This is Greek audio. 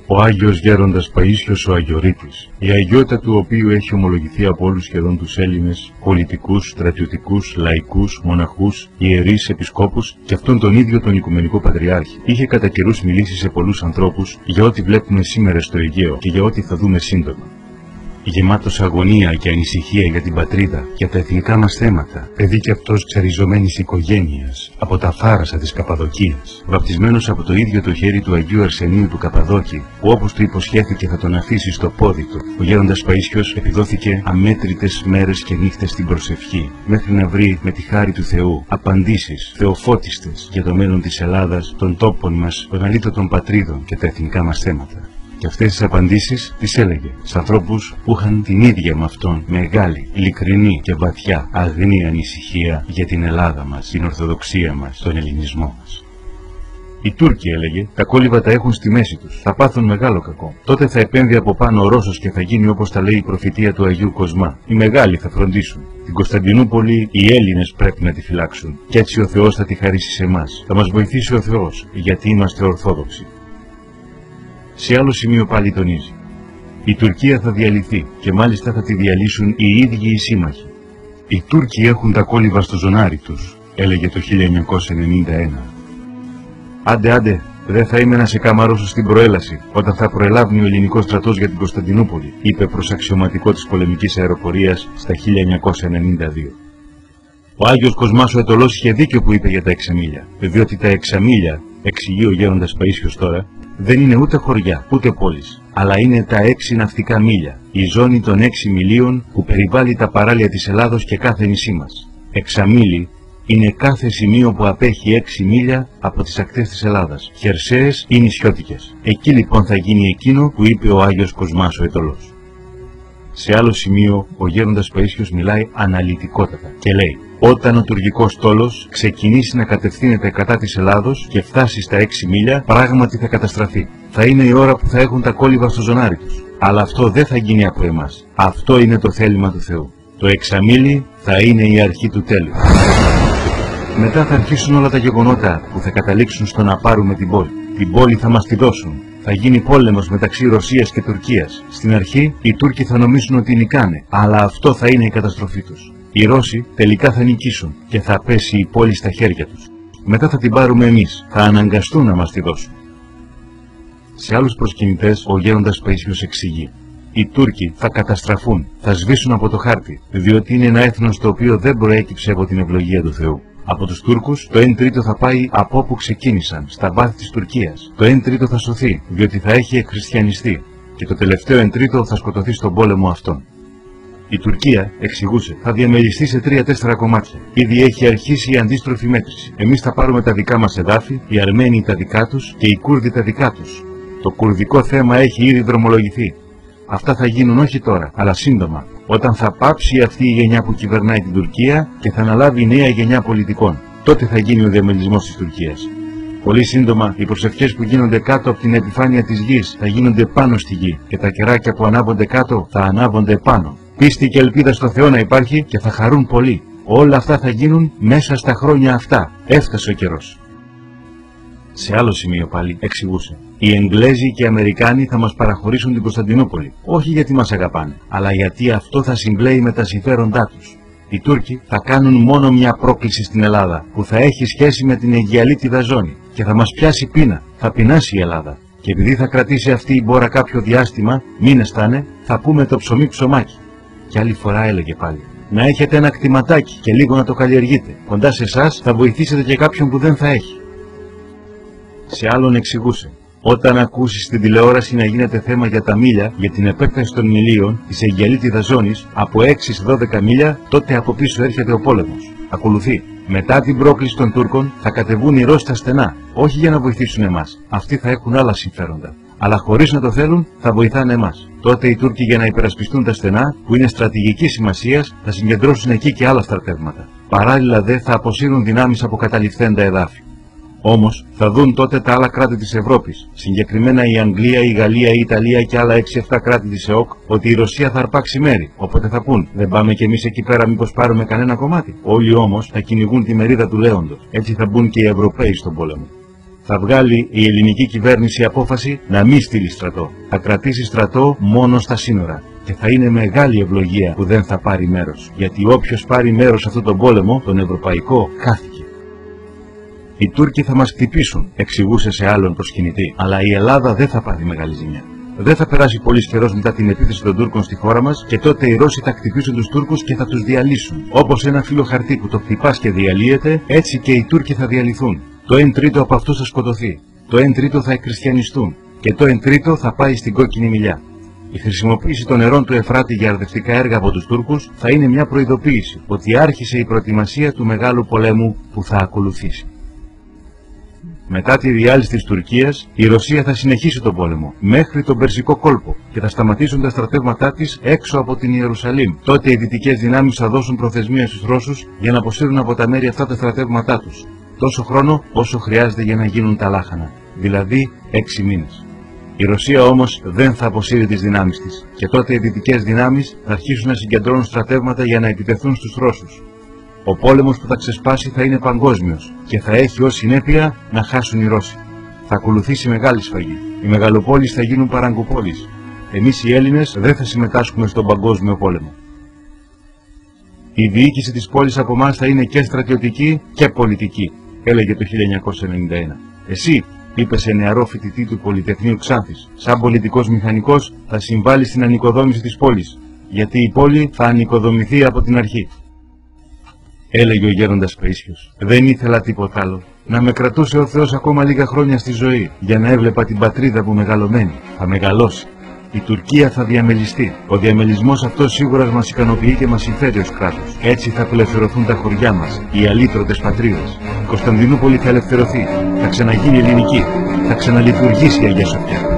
Ο Άγιος Γέροντας Παΐσιος ο Αγιορείτης, η αγιότητα του οποίου έχει ομολογηθεί από όλους σχεδόν τους Έλληνες, πολιτικούς, στρατιωτικούς, λαϊκούς, μοναχούς, ιερείς, επισκόπους και αυτόν τον ίδιο τον Οικουμενικό Πατριάρχη. Είχε κατά καιρούς μιλήσει σε πολλούς ανθρώπους για ό,τι βλέπουμε σήμερα στο Αιγαίο και για ό,τι θα δούμε σύντομα. Γεμάτος αγωνία και ανησυχία για την πατρίδα, για τα εθνικά μας θέματα, παιδί κι αυτός ξαριζωμένης οικογένειας, από τα Φάρασα της Καπαδοκίας, βαπτισμένος από το ίδιο το χέρι του Αγίου Αρσενίου του Καπαδόκη, που όπως του υποσχέθηκε θα τον αφήσει στο πόδι του, ο Γέροντας Παΐσιος επιδόθηκε αμέτρητες μέρες και νύχτες στην προσευχή, μέχρι να βρει με τη χάρη του Θεού απαντήσεις θεοφώτιστες για το μέλλον της Ελλάδας, των τόπων μας, των αλήτωτων πατρίδων και τα εθνικά μας θέματα. Και αυτές τις απαντήσεις τις έλεγε σε ανθρώπους που είχαν την ίδια με αυτόν μεγάλη, ειλικρινή και βαθιά αγνή ανησυχία για την Ελλάδα μας, την Ορθοδοξία μας, τον ελληνισμό μας. Οι Τούρκοι, έλεγε, τα κόλληβα τα έχουν στη μέση τους, θα πάθουν μεγάλο κακό. Τότε θα επέμβει από πάνω ο Ρώσος και θα γίνει όπως τα λέει η προφητεία του Αγίου Κοσμά. Οι μεγάλοι θα φροντίσουν. Την Κωνσταντινούπολη οι Έλληνες πρέπει να τη φυλάξουν. Κι έτσι ο Θεός θα τη χαρίσει σε εμάς. Θα μας βοηθήσει ο Θεός, γιατί είμαστε Ορθόδοξοι. Σε άλλο σημείο πάλι τονίζει: η Τουρκία θα διαλυθεί και μάλιστα θα τη διαλύσουν οι ίδιοι οι σύμμαχοι. Οι Τούρκοι έχουν τα κόλληβα στο ζωνάρι τους, έλεγε το 1991. Άντε, δεν θα είμαι να σε καμαρώσω στην προέλαση όταν θα προελάβει ο ελληνικός στρατός για την Κωνσταντινούπολη, είπε προς αξιωματικό της πολεμικής αεροπορίας στα 1992. Ο Άγιος Κοσμάς ο Αιτωλός είχε δίκιο που είπε για τα εξαμίλια, διότι τα εξαμίλια, εξηγεί ο Γέροντας Παΐσιος τώρα, δεν είναι ούτε χωριά, ούτε πόλεις, αλλά είναι τα 6 ναυτικά μίλια, η ζώνη των 6 μιλίων που περιβάλλει τα παράλια της Ελλάδος και κάθε νησί μας. Εξαμίλι είναι κάθε σημείο που απέχει 6 μίλια από τις ακτές της Ελλάδας, χερσαίες ή νησιώτικες. Εκεί λοιπόν θα γίνει εκείνο που είπε ο Άγιος Κοσμάς ο Αιτωλός. Σε άλλο σημείο ο Γέροντας Παΐσιος μιλάει αναλυτικότατα και λέει: όταν ο τουρκικός στόλος ξεκινήσει να κατευθύνεται κατά της Ελλάδος και φτάσει στα 6 μίλια, πράγματι θα καταστραφεί. Θα είναι η ώρα που θα έχουν τα κόλληβα στο ζωνάρι τους. Αλλά αυτό δεν θα γίνει από εμάς. Αυτό είναι το θέλημα του Θεού. Το εξαμίλι θα είναι η αρχή του τέλους. Μετά θα αρχίσουν όλα τα γεγονότα που θα καταλήξουν στο να πάρουμε την πόλη. Την πόλη θα μας τη δώσουν. Θα γίνει πόλεμος μεταξύ Ρωσίας και Τουρκίας. Στην αρχή οι Τούρκοι θα νομίζουν ότι νικάνε, αλλά αυτό θα είναι η καταστροφή τους. Οι Ρώσοι τελικά θα νικήσουν και θα πέσει η πόλη στα χέρια τους. Μετά θα την πάρουμε εμείς, θα αναγκαστούν να μας τη δώσουν. Σε άλλους προσκυνητές ο Γέροντας Παΐσιος εξηγεί: οι Τούρκοι θα καταστραφούν, θα σβήσουν από το χάρτη, διότι είναι ένα έθνος το οποίο δεν προέκυψε από την ευλογία του Θεού. Από τους Τούρκους το 1/3 θα πάει από όπου ξεκίνησαν, στα βάθη της Τουρκίας. Το 1/3 θα σωθεί, διότι θα έχει εκχριστιανιστεί, και το τελευταίο 1/3 θα σκοτωθεί στον πόλεμο αυτόν. Η Τουρκία, εξηγούσε, θα διαμεριστεί σε 3-4 κομμάτια. Ήδη έχει αρχίσει η αντίστροφη μέτρηση. Εμείς θα πάρουμε τα δικά μας εδάφη, οι Αρμένοι τα δικά τους και οι Κούρδοι τα δικά τους. Το κουρδικό θέμα έχει ήδη δρομολογηθεί. Αυτά θα γίνουν όχι τώρα, αλλά σύντομα, όταν θα πάψει αυτή η γενιά που κυβερνάει την Τουρκία και θα αναλάβει η νέα γενιά πολιτικών. Τότε θα γίνει ο διαμελισμός της Τουρκίας. Πολύ σύντομα, οι προσευχές που γίνονται κάτω από την επιφάνεια της γης θα γίνονται πάνω στη γη και τα κεράκια που ανάβονται κάτω θα ανάβονται πάνω. Πίστη και ελπίδα στο Θεό να υπάρχει και θα χαρούν πολύ. Όλα αυτά θα γίνουν μέσα στα χρόνια αυτά. Έφτασε ο καιρός. Σε άλλο σημείο πάλι εξηγούσε: οι Εγγλέζοι και οι Αμερικάνοι θα μας παραχωρήσουν την Κωνσταντινούπολη. Όχι γιατί μας αγαπάνε, αλλά γιατί αυτό θα συμπλέει με τα συμφέροντά τους. Οι Τούρκοι θα κάνουν μόνο μια πρόκληση στην Ελλάδα που θα έχει σχέση με την Αιγιαλίτιδα ζώνη και θα μας πιάσει πείνα. Θα πεινάσει η Ελλάδα. Και επειδή θα κρατήσει αυτή η μπόρα κάποιο διάστημα, μήνες θα είναι, θα πούμε το ψωμί ψωμάκι. Και άλλη φορά έλεγε πάλι: να έχετε ένα κτηματάκι και λίγο να το καλλιεργείτε. Κοντά σε εσάς θα βοηθήσετε και κάποιον που δεν θα έχει. Σε άλλον εξηγούσε: όταν ακούσεις στην τηλεόραση να γίνεται θέμα για τα μίλια, για την επέκταση των μιλίων της Αιγιαλίτιδας ζώνης από 6 σε 12 μίλια, τότε από πίσω έρχεται ο πόλεμος. Ακολουθεί: μετά την πρόκληση των Τούρκων θα κατεβούν οι Ρώσοι στα στενά, όχι για να βοηθήσουν εμάς. Αυτοί θα έχουν άλλα συμφέροντα. Αλλά χωρίς να το θέλουν, θα βοηθάνε εμάς. Τότε οι Τούρκοι, για να υπερασπιστούν τα στενά, που είναι στρατηγικής σημασίας, θα συγκεντρώσουν εκεί και άλλα στρατεύματα. Παράλληλα δε θα αποσύρουν δυνάμεις από καταληφθέντα εδάφη. Όμως θα δουν τότε τα άλλα κράτη της Ευρώπης, συγκεκριμένα η Αγγλία, η Γαλλία, η Ιταλία και άλλα 6-7 κράτη της ΕΟΚ, ότι η Ρωσία θα αρπάξει μέρη. Οπότε θα πούν: δεν πάμε κι εμείς εκεί πέρα, μήπως πάρουμε κανένα κομμάτι. Όλοι όμως θα κυνηγούν τη μερίδα του λέοντος. Έτσι θα μπουν και οι Ευρωπαίοι στον πόλεμο. Θα βγάλει η ελληνική κυβέρνηση απόφαση να μην στείλει στρατό. Θα κρατήσει στρατό μόνο στα σύνορα. Και θα είναι μεγάλη ευλογία που δεν θα πάρει μέρος. Γιατί όποιος πάρει μέρος σε αυτόν τον πόλεμο, τον ευρωπαϊκό, χάθηκε. Οι Τούρκοι θα μας χτυπήσουν, εξηγούσε σε άλλον προσκυνητή. Αλλά η Ελλάδα δεν θα πάρει μεγάλη ζημιά. Δεν θα περάσει πολύς καιρός μετά την επίθεση των Τούρκων στη χώρα μας και τότε οι Ρώσοι θα χτυπήσουν τους Τούρκους και θα τους διαλύσουν. Όπως ένα φύλλο χαρτί που το χτυπάς και διαλύεται, έτσι και οι Τούρκοι θα διαλυθούν. Το 1/3 από αυτούς θα σκοτωθεί. Το 1/3 θα εκχριστιανιστούν. Και το 1/3 θα πάει στην κόκκινη μιλιά. Η χρησιμοποίηση των νερών του Εφράτη για αρδευτικά έργα από τους Τούρκους θα είναι μια προειδοποίηση ότι άρχισε η προετοιμασία του μεγάλου πολέμου που θα ακολουθήσει. Μετά τη διάλυση της Τουρκίας, η Ρωσία θα συνεχίσει τον πόλεμο μέχρι τον Περσικό κόλπο και θα σταματήσουν τα στρατεύματά της έξω από την Ιερουσαλήμ. Τότε οι δυτικές δυνάμεις θα δώσουν προθεσμία στους Ρώσους για να αποσύρουν από τα μέρη αυτά τα στρατεύματά τους. Τόσο χρόνο όσο χρειάζεται για να γίνουν τα λάχανα, δηλαδή 6 μήνες. Η Ρωσία όμως δεν θα αποσύρει τις δυνάμεις της και τότε οι δυτικές δυνάμεις θα αρχίσουν να συγκεντρώνουν στρατεύματα για να επιτεθούν στους Ρώσους. Ο πόλεμος που θα ξεσπάσει θα είναι παγκόσμιος και θα έχει ως συνέπεια να χάσουν οι Ρώσοι. Θα ακολουθήσει μεγάλη σφαγή. Οι μεγαλοπόλεις θα γίνουν παραγκοπόλεις. Εμείς οι Έλληνες δεν θα συμμετάσχουμε στον παγκόσμιο πόλεμο. Η διοίκηση της πόλης από εμάς θα είναι και στρατιωτική και πολιτική, έλεγε το 1991. Εσύ, είπε σε νεαρό φοιτητή του Πολυτεχνείου Ξάνθης, σαν πολιτικός μηχανικός θα συμβάλεις στην ανοικοδόμηση της πόλης, γιατί η πόλη θα ανοικοδομηθεί από την αρχή. Έλεγε ο γέροντας Παΐσιος. Δεν ήθελα τίποτα άλλο. Να με κρατούσε ο Θεός ακόμα λίγα χρόνια στη ζωή, για να έβλεπα την πατρίδα που μεγαλωμένη. Θα μεγαλώσει. Η Τουρκία θα διαμελιστεί. Ο διαμελισμός αυτός σίγουρα μας ικανοποιεί και μας συμφέρει ως κράτος. Έτσι θα απελευθερωθούν τα χωριά μας, οι αλήτρωτες πατρίδες. Η Κωνσταντινούπολη θα ελευθερωθεί. Θα ξαναγίνει ελληνική. Θα ξαναλειτουργήσει η Αγία Σοφιά.